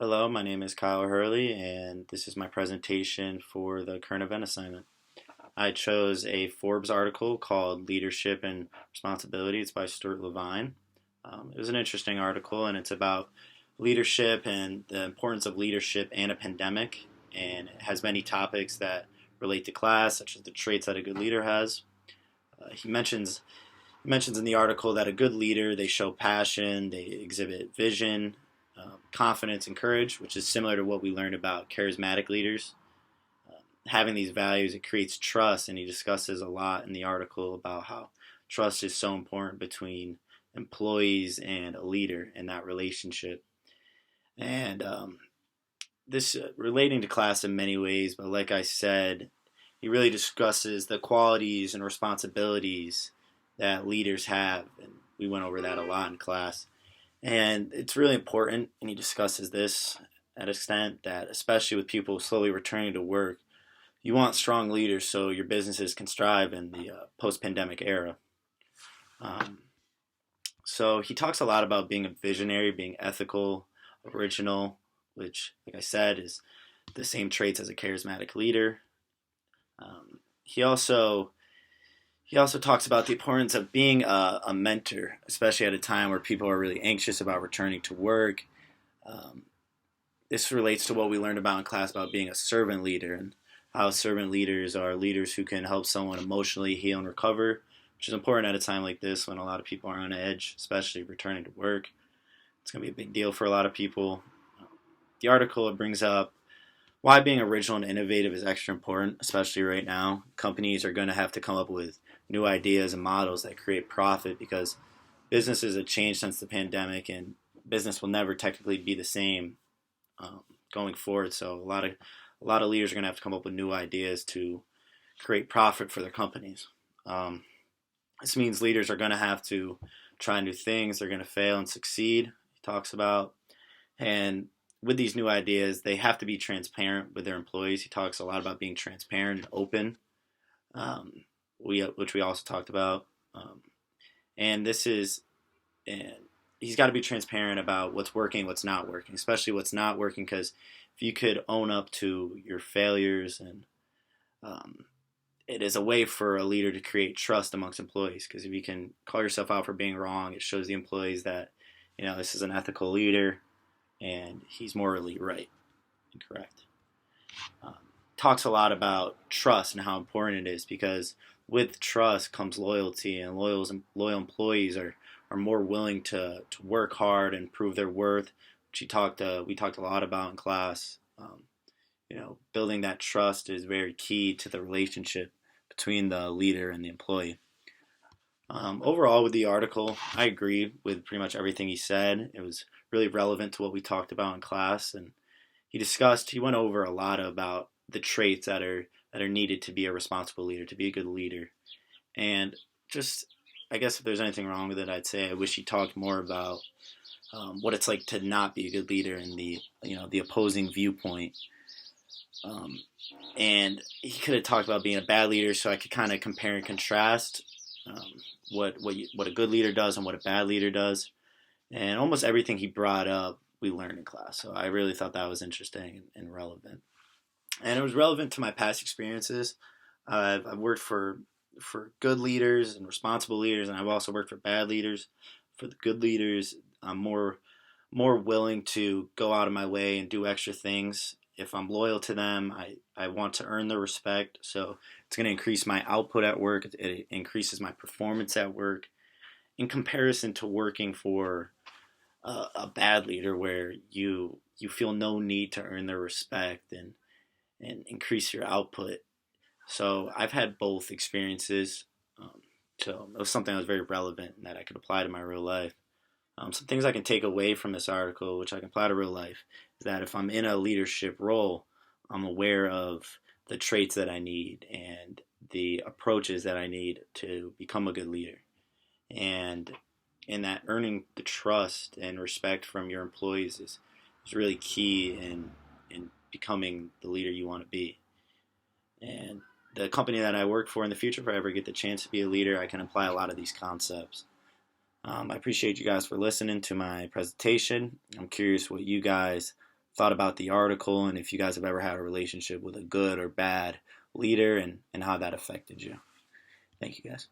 Hello, my name is Kyle Hurley, and this is my presentation for the current event assignment. I chose a Forbes article called Leadership and Responsibility. It's by Stuart Levine. It was an interesting article, and it's about leadership and the importance of leadership and a pandemic, and it has many topics that relate to class, such as the traits that a good leader has. He mentions in the article that a good leader, they show passion, they exhibit vision, confidence, and courage, which is similar to what we learned about charismatic leaders. Having these values, it creates trust, and he discusses a lot in the article about how trust is so important between employees and a leader in that relationship. And this relating to class in many ways, but like I said, he really discusses the qualities and responsibilities that leaders have, and we went over that a lot in class. And it's really important, and he discusses this at extent that, especially with people slowly returning to work, you want strong leaders so your businesses can strive in the post-pandemic era. Um, so he talks a lot about being a visionary, being ethical, original, which, like I said, is the same traits as a charismatic leader. Um, he also he also talks about the importance of being a mentor, especially at a time where people are really anxious about returning to work. Um, this relates to what we learned about in class about being a servant leader and how servant leaders are leaders who can help someone emotionally heal and recover, which is important at a time like this when a lot of people are on edge, especially returning to work. It's going to be a big deal for a lot of people. The article brings up why being original and innovative is extra important, especially right now. Companies are going to have to come up with new ideas and models that create profit because businesses have changed since the pandemic, and business will never technically be the same going forward. So a lot of leaders are going to have to come up with new ideas to create profit for their companies. Um, this means leaders are going to have to try new things. They're going to fail and succeed. He talks about, and with these new ideas, they have to be transparent with their employees. He talks a lot about being transparent and open, um, which we also talked about. And this is, and he's got to be transparent about what's working, what's not working, especially what's not working. Because if you could own up to your failures, and um, it is a way for a leader to create trust amongst employees. Because if you can call yourself out for being wrong, it shows the employees that this is an ethical leader and he's morally right and correct. Um, Talks a lot about trust and how important it is because with trust comes loyalty, and loyal employees are more willing to work hard and prove their worth, which we talked a lot about in class. Building that trust is very key to the relationship between the leader and the employee. Overall, with the article, I agree with pretty much everything he said. It was really relevant to what we talked about in class, and he went over a lot about the traits that are needed to be a responsible leader, to be a good leader, and just I guess if there's anything wrong with it, I'd say I wish he talked more about what it's like to not be a good leader and the opposing viewpoint. Um, and he could have talked about being a bad leader, so I could kind of compare and contrast um, what a good leader does and what a bad leader does. And almost everything he brought up, we learned in class. So I really thought that was interesting and relevant. And it was relevant to my past experiences. I've worked for good leaders and responsible leaders, and I've also worked for bad leaders. For the good leaders, I'm more willing to go out of my way and do extra things. If I'm loyal to them, I want to earn their respect. So it's going to increase my output at work. It increases my performance at work in comparison to working for a bad leader where you feel no need to earn their respect and increase your output. So I've had both experiences. Um, so it was something that was very relevant and that I could apply to my real life. Some things I can take away from this article, which I can apply to real life, is that if I'm in a leadership role, I'm aware of the traits that I need and the approaches that I need to become a good leader. And in that, earning the trust and respect from your employees is really key in becoming the leader you want to be. And the company that I work for in the future, if I ever get the chance to be a leader, I can apply a lot of these concepts. I appreciate you guys for listening to my presentation. I'm curious what you guys thought about the article and if you guys have ever had a relationship with a good or bad leader and how that affected you. Thank you guys.